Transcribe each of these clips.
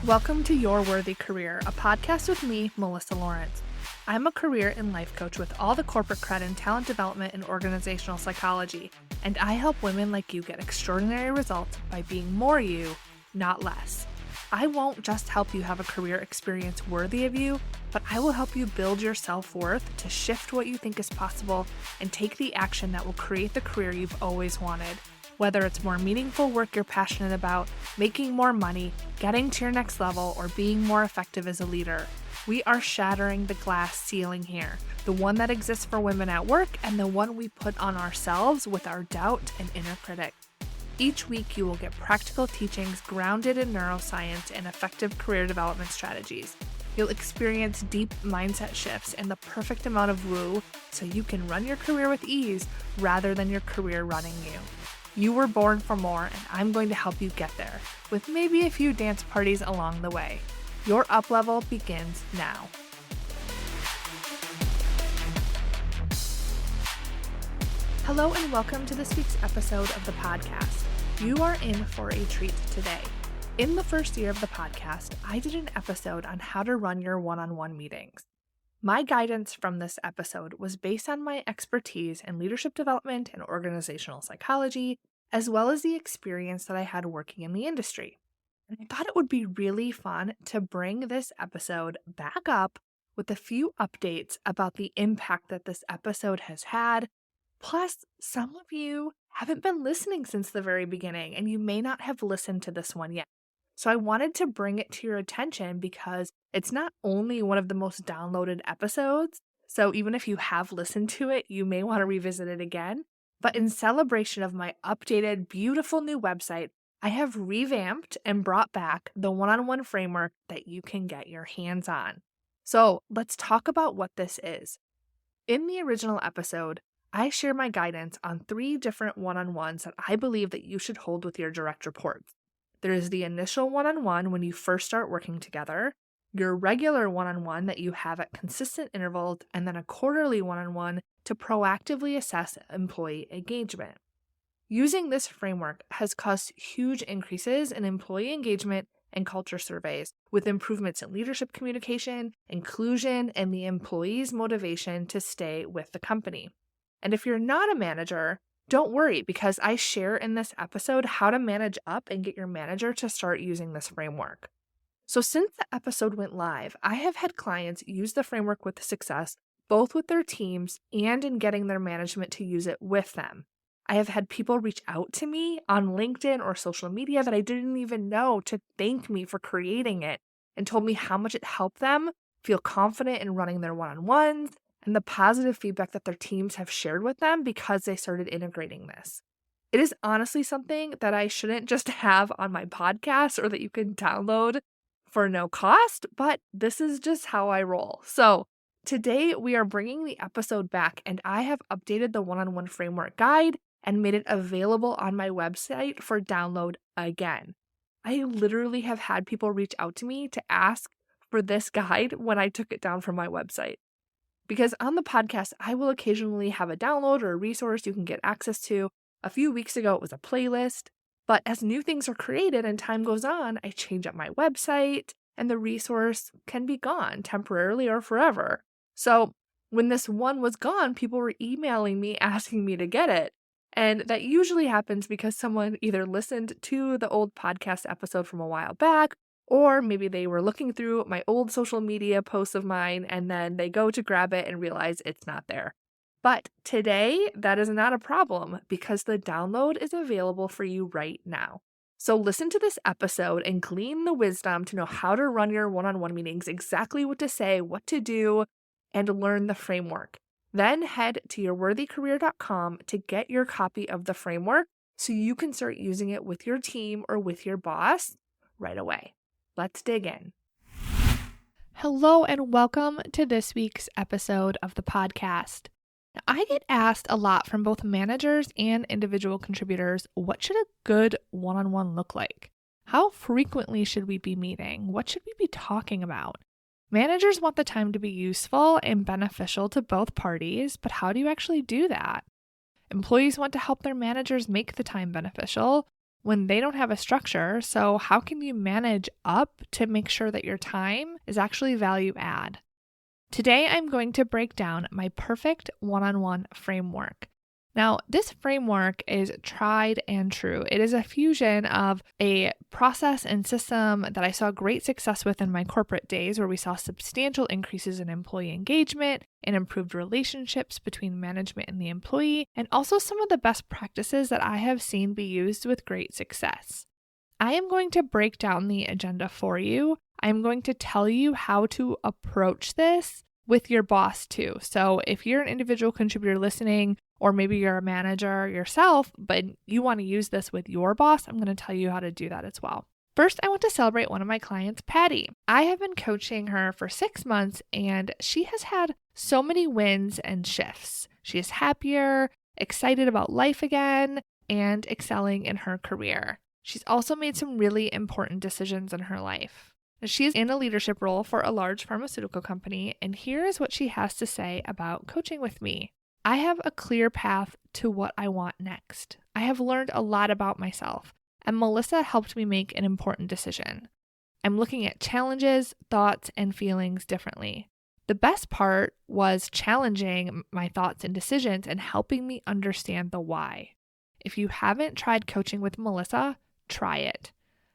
Welcome to Your Worthy Career, a podcast with me, Melissa Lawrence. I'm a career and life coach with all the corporate cred in talent development and organizational psychology, and I help women like you get extraordinary results by being more you, not less. I won't just help you have a career experience worthy of you, but I will help you build your self-worth to shift what you think is possible and take the action that will create the career you've always wanted. Whether it's more meaningful work you're passionate about, making more money, getting to your next level, or being more effective as a leader, we are shattering the glass ceiling here, the one that exists for women at work and the one we put on ourselves with our doubt and inner critic. Each week, you will get practical teachings grounded in neuroscience and effective career development strategies. You'll experience deep mindset shifts and the perfect amount of woo so you can run your career with ease rather than your career running you. You were born for more, and I'm going to help you get there, with maybe a few dance parties along the way. Your up level begins now. Hello and welcome to this week's episode of the podcast. You are in for a treat today. In the first year of the podcast, I did an episode on how to run your one-on-one meetings. My guidance from this episode was based on my expertise in leadership development and organizational psychology, as well as the experience that I had working in the industry. And I thought it would be really fun to bring this episode back up with a few updates about the impact that this episode has had. Plus, some of you haven't been listening since the very beginning, and you may not have listened to this one yet. So I wanted to bring it to your attention because it's not only one of the most downloaded episodes, so even if you have listened to it, you may want to revisit it again. But in celebration of my updated, beautiful new website, I have revamped and brought back the one-on-one framework that you can get your hands on. So let's talk about what this is. In the original episode, I share my guidance on 3 different one-on-ones that I believe that you should hold with your direct reports. There is the initial one-on-one when you first start working together, your regular one-on-one that you have at consistent intervals, and then a quarterly one-on-one to proactively assess employee engagement. Using this framework has caused huge increases in employee engagement and culture surveys, with improvements in leadership communication, inclusion, and the employee's motivation to stay with the company. And if you're not a manager, don't worry, because I share in this episode how to manage up and get your manager to start using this framework. So since the episode went live, I have had clients use the framework with success, both with their teams and in getting their management to use it with them. I have had people reach out to me on LinkedIn or social media that I didn't even know to thank me for creating it and told me how much it helped them feel confident in running their one-on-ones and the positive feedback that their teams have shared with them because they started integrating this. It is honestly something that I shouldn't just have on my podcast or that you can download for no cost, but this is just how I roll. So today we are bringing the episode back, and I have updated the one-on-one framework guide and made it available on my website for download again. I literally have had people reach out to me to ask for this guide when I took it down from my website. Because on the podcast, I will occasionally have a download or a resource you can get access to. A few weeks ago, it was a playlist. But as new things are created and time goes on, I change up my website and the resource can be gone temporarily or forever. So when this one was gone, people were emailing me asking me to get it. And that usually happens because someone either listened to the old podcast episode from a while back, or maybe they were looking through my old social media posts of mine and then they go to grab it and realize it's not there. But today, that is not a problem because the download is available for you right now. So listen to this episode and glean the wisdom to know how to run your one-on-one meetings, exactly what to say, what to do, and learn the framework. Then head to yourworthycareer.com to get your copy of the framework so you can start using it with your team or with your boss right away. Let's dig in. Hello and welcome to this week's episode of the podcast. Now, I get asked a lot from both managers and individual contributors, what should a good one-on-one look like? How frequently should we be meeting? What should we be talking about? Managers want the time to be useful and beneficial to both parties, but how do you actually do that? Employees want to help their managers make the time beneficial. when they don't have a structure. So how can you manage up to make sure that your time is actually value add? Today, I'm going to break down my perfect one-on-one framework. Now, this framework is tried and true. It is a fusion of a process and system that I saw great success with in my corporate days, where we saw substantial increases in employee engagement and improved relationships between management and the employee, and also some of the best practices that I have seen be used with great success. I am going to break down the agenda for you. I'm going to tell you how to approach this with your boss too. So if you're an individual contributor listening, or maybe you're a manager yourself, but you want to use this with your boss, I'm going to tell you how to do that as well. First, I want to celebrate one of my clients, Patty. I have been coaching her for 6 months, and she has had so many wins and shifts. She is happier, excited about life again, and excelling in her career. She's also made some really important decisions in her life. She's in a leadership role for a large pharmaceutical company, and here is what she has to say about coaching with me. I have a clear path to what I want next. I have learned a lot about myself, and Melissa helped me make an important decision. I'm looking at challenges, thoughts, and feelings differently. The best part was challenging my thoughts and decisions and helping me understand the why. If you haven't tried coaching with Melissa, try it.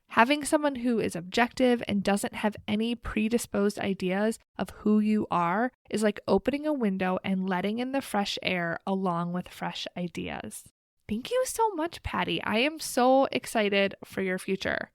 Having someone who is objective and doesn't have any predisposed ideas of who you are is like opening a window and letting in the fresh air along with fresh ideas. Thank you so much, Patty. I am so excited for your future.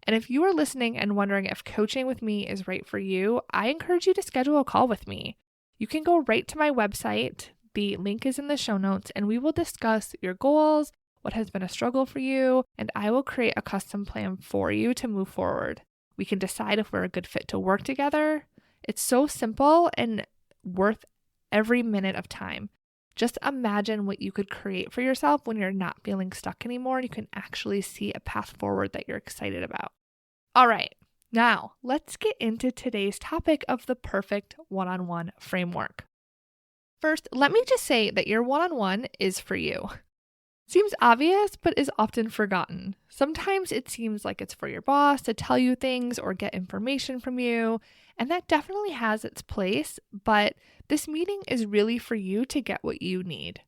And if you are listening and wondering if coaching with me is right for you, I encourage you to schedule a call with me. You can go right to my website. The link is in the show notes, and we will discuss your goals, what has been a struggle for you, and I will create a custom plan for you to move forward. We can decide if we're a good fit to work together. It's so simple and worth every minute of time. Just imagine what you could create for yourself when you're not feeling stuck anymore and you can actually see a path forward that you're excited about. All right, now let's get into today's topic of the perfect one-on-one framework. First, let me just say that your one-on-one is for you. Seems obvious, but is often forgotten. Sometimes it seems like it's for your boss to tell you things or get information from you, and that definitely has its place, but this meeting is really for you to get what you need.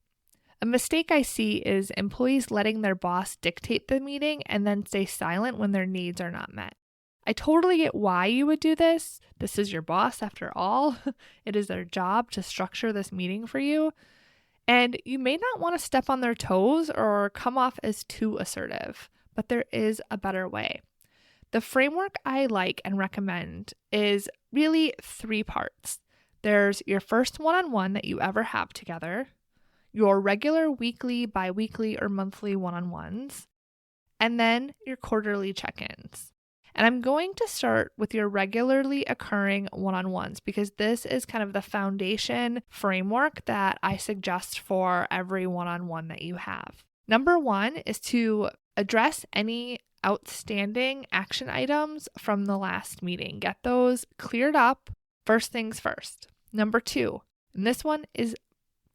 A mistake I see is employees letting their boss dictate the meeting and then stay silent when their needs are not met. I totally get why you would do this. This is your boss after all. It is their job to structure this meeting for you. And you may not want to step on their toes or come off as too assertive, but there is a better way. The framework I like and recommend is really 3 parts. There's your first one-on-one that you ever have together, your regular weekly, bi-weekly, or monthly one-on-ones, and then your quarterly check-ins. And I'm going to start with your regularly occurring one-on-ones because this is kind of the foundation framework that I suggest for every one-on-one that you have. Number 1 is to address any outstanding action items from the last meeting. Get those cleared up first things first. Number 2, and this one is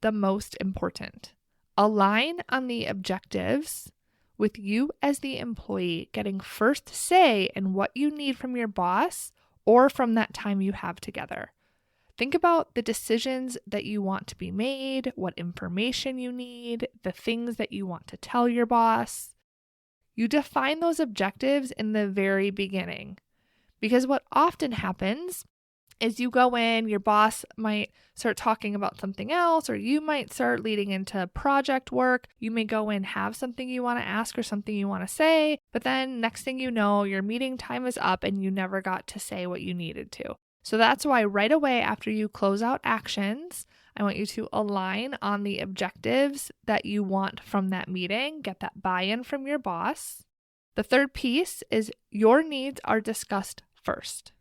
the most important. Align on the objectives with you as the employee getting first say in what you need from your boss or from that time you have together. Think about the decisions that you want to be made, what information you need, the things that you want to tell your boss. You define those objectives in the very beginning because what often happens is you go in, your boss might start talking about something else, or you might start leading into project work. You may go in, have something you want to ask or something you want to say, but then next thing you know, your meeting time is up and you never got to say what you needed to. So that's why right away after you close out actions, I want you to align on the objectives that you want from that meeting, get that buy-in from your boss. The third piece is your needs are discussed first.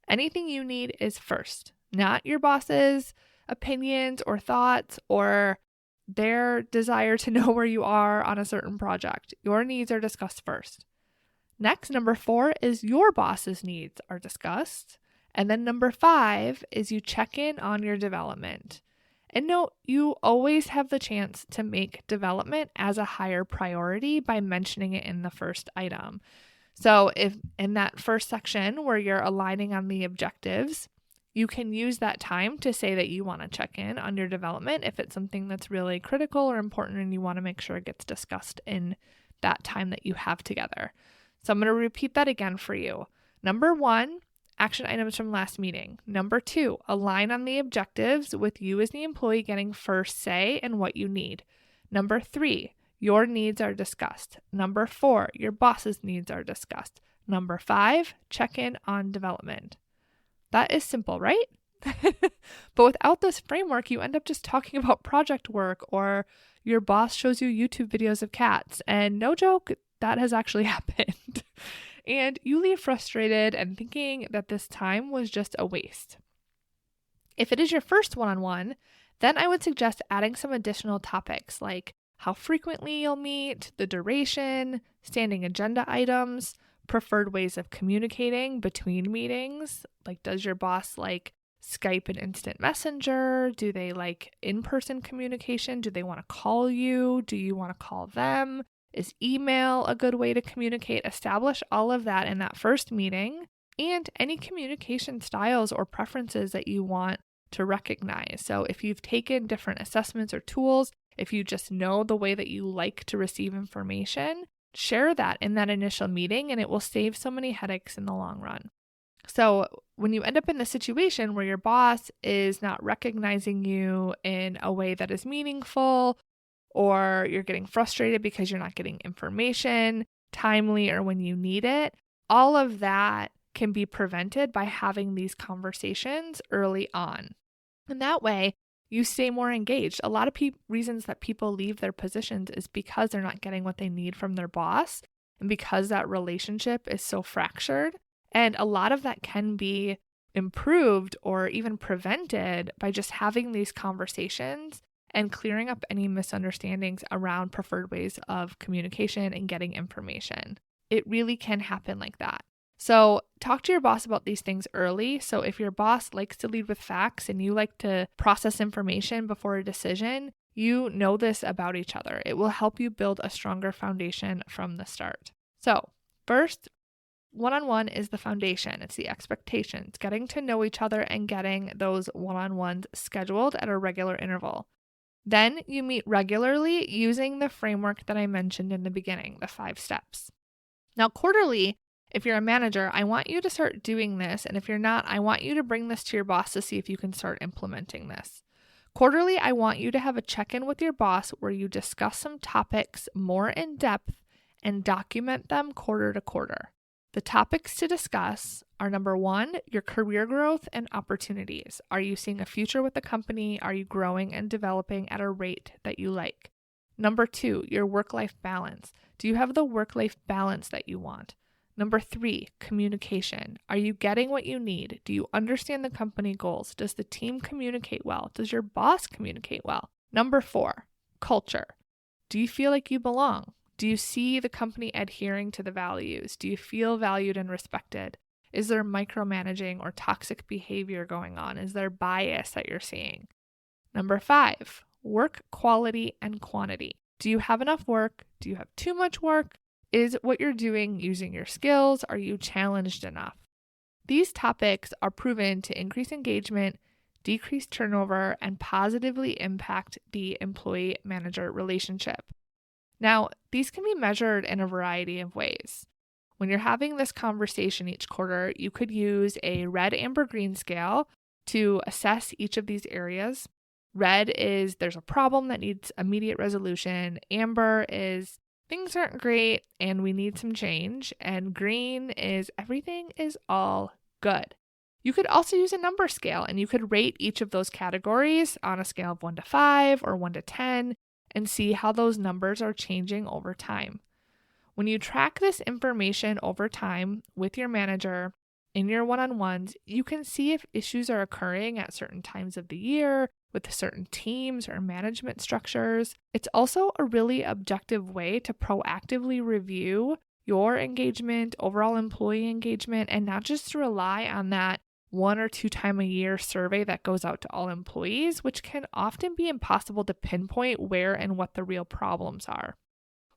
Anything you need is first, not your boss's opinions or thoughts or their desire to know where you are on a certain project. Your needs are discussed first. Next, number 4 is your boss's needs are discussed. And then number 5 is you check in on your development. And note, you always have the chance to make development as a higher priority by mentioning it in the first item. So if in that first section where you're aligning on the objectives, you can use that time to say that you want to check in on your development if it's something that's really critical or important and you want to make sure it gets discussed in that time that you have together. So I'm going to repeat that again for you. Number 1, action items from last meeting. Number 2, align on the objectives with you as the employee getting first say in what you need. Number 3, your needs are discussed. Number 4, your boss's needs are discussed. Number 5, check in on development. That is simple, right? But without this framework, you end up just talking about project work, or your boss shows you YouTube videos of cats. And no joke, that has actually happened. And you leave frustrated and thinking that this time was just a waste. If it is your first one-on-one, then I would suggest adding some additional topics like how frequently you'll meet, the duration, standing agenda items, preferred ways of communicating between meetings. Like, does your boss like Skype and instant messenger? Do they like in-person communication? Do they want to call you? Do you want to call them? Is email a good way to communicate? Establish all of that in that first meeting, and any communication styles or preferences that you want to recognize. So if you've taken different assessments or tools, if you just know the way that you like to receive information, share that in that initial meeting, and it will save so many headaches in the long run. So when you end up in the situation where your boss is not recognizing you in a way that is meaningful, or you're getting frustrated because you're not getting information timely or when you need it, all of that can be prevented by having these conversations early on. And that way, you stay more engaged. A lot of reasons that people leave their positions is because they're not getting what they need from their boss, and because that relationship is so fractured. And a lot of that can be improved or even prevented by just having these conversations and clearing up any misunderstandings around preferred ways of communication and getting information. It really can happen like that. So talk to your boss about these things early. So if your boss likes to lead with facts and you like to process information before a decision, you know this about each other. It will help you build a stronger foundation from the start. So first, one-on-one is the foundation. It's the expectations, getting to know each other and getting those one-on-ones scheduled at a regular interval. Then you meet regularly using the framework that I mentioned in the beginning, the 5 steps. Now, quarterly, if you're a manager, I want you to start doing this. And if you're not, I want you to bring this to your boss to see if you can start implementing this. Quarterly, I want you to have a check-in with your boss where you discuss some topics more in depth and document them quarter to quarter. The topics to discuss are number 1, your career growth and opportunities. Are you seeing a future with the company? Are you growing and developing at a rate that you like? Number 2, your work-life balance. Do you have the work-life balance that you want? Number 3, communication. Are you getting what you need? Do you understand the company goals? Does the team communicate well? Does your boss communicate well? Number 4, culture. Do you feel like you belong? Do you see the company adhering to the values? Do you feel valued and respected? Is there micromanaging or toxic behavior going on? Is there bias that you're seeing? Number 5, work quality and quantity. Do you have enough work? Do you have too much work? Is what you're doing using your skills? Are you challenged enough? These topics are proven to increase engagement, decrease turnover, and positively impact the employee-manager relationship. Now, these can be measured in a variety of ways. When you're having this conversation each quarter, you could use a red, amber, green scale to assess each of these areas. Red is there's a problem that needs immediate resolution. Amber is things aren't great and we need some change. And green is everything is all good. You could also use a number scale and you could rate each of those categories on a scale of 1 to 5 or 1 to 10 and see how those numbers are changing over time. When you track this information over time with your manager in your one-on-ones, you can see if issues are occurring at certain times of the year with certain teams or management structures. It's also a really objective way to proactively review your engagement, overall employee engagement, and not just to rely on that 1 or 2 time a year survey that goes out to all employees, which can often be impossible to pinpoint where and what the real problems are.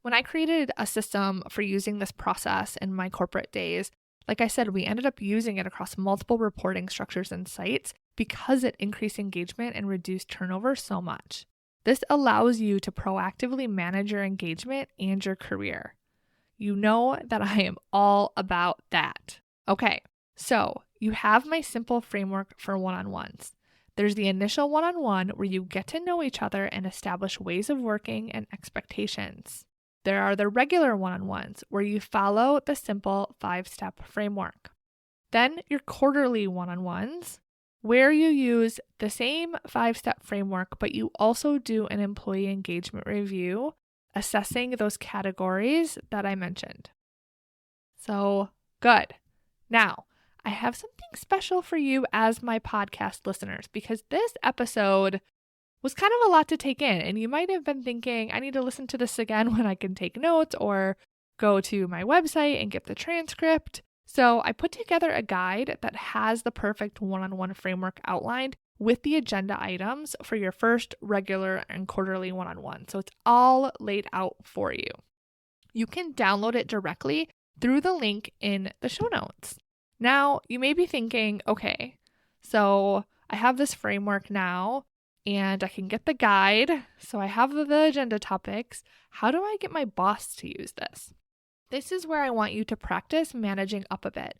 When I created a system for using this process in my corporate days, like I said, we ended up using it across multiple reporting structures and sites because it increased engagement and reduced turnover so much. This allows you to proactively manage your engagement and your career. You know that I am all about that. Okay, so you have my simple framework for one-on-ones. There's the initial one-on-one where you get to know each other and establish ways of working and expectations. There are the regular one-on-ones where you follow the simple 5-step framework. Then your quarterly one-on-ones where you use the same 5-step framework, but you also do an employee engagement review, assessing those categories that I mentioned. So good. Now, I have something special for you as my podcast listeners, because this episode was kind of a lot to take in, and you might have been thinking, I need to listen to this again when I can take notes or go to my website and get the transcript. So I put together a guide that has the perfect one-on-one framework outlined with the agenda items for your first regular and quarterly one-on-one. So it's all laid out for you. You can download it directly through the link in the show notes. Now, you may be thinking, okay, so I have this framework now, and I can get the guide, so I have the agenda topics. How do I get my boss to use this? This is where I want you to practice managing up a bit.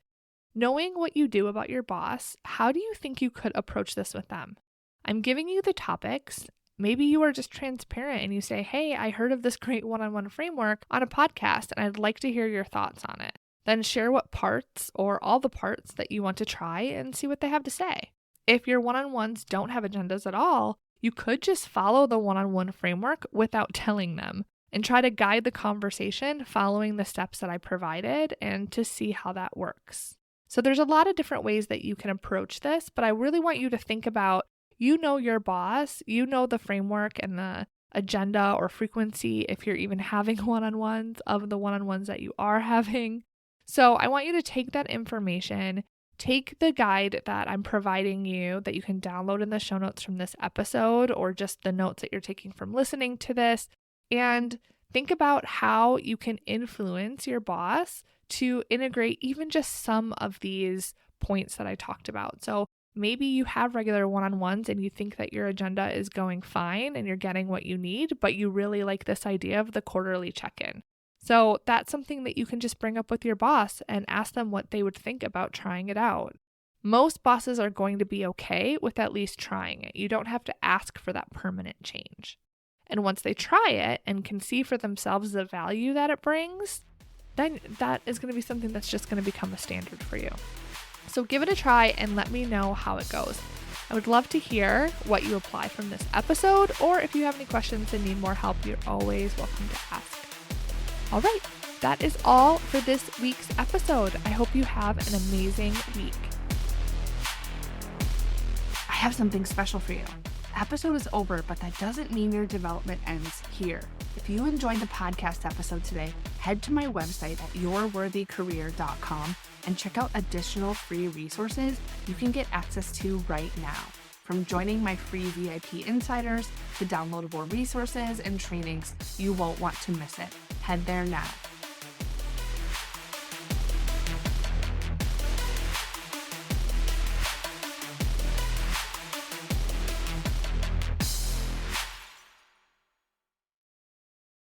Knowing what you do about your boss, how do you think you could approach this with them? I'm giving you the topics. Maybe you are just transparent and you say, hey, I heard of this great one-on-one framework on a podcast and I'd like to hear your thoughts on it. Then share what parts or all the parts that you want to try and see what they have to say. If your one-on-ones don't have agendas at all, you could just follow the one-on-one framework without telling them and try to guide the conversation following the steps that I provided and to see how that works. So there's a lot of different ways that you can approach this, but I really want you to think about, you know your boss, you know the framework and the agenda or frequency if you're even having one-on-ones of the one-on-ones that you are having. So I want you to take that information, take the guide that I'm providing you that you can download in the show notes from this episode or just the notes that you're taking from listening to this, and think about how you can influence your boss to integrate even just some of these points that I talked about. So maybe you have regular one-on-ones and you think that your agenda is going fine and you're getting what you need, but you really like this idea of the quarterly check-in. So that's something that you can just bring up with your boss and ask them what they would think about trying it out. Most bosses are going to be okay with at least trying it. You don't have to ask for that permanent change. And once they try it and can see for themselves the value that it brings, then that is going to be something that's just going to become a standard for you. So give it a try and let me know how it goes. I would love to hear what you apply from this episode, or if you have any questions and need more help, you're always welcome to ask. All right, that is all for this week's episode. I hope you have an amazing week. I have something special for you. The episode is over, but that doesn't mean your development ends here. If you enjoyed the podcast episode today, head to my website at yourworthycareer.com and check out additional free resources you can get access to right now. From joining my free VIP insiders to downloadable resources and trainings, you won't want to miss it. Head there now.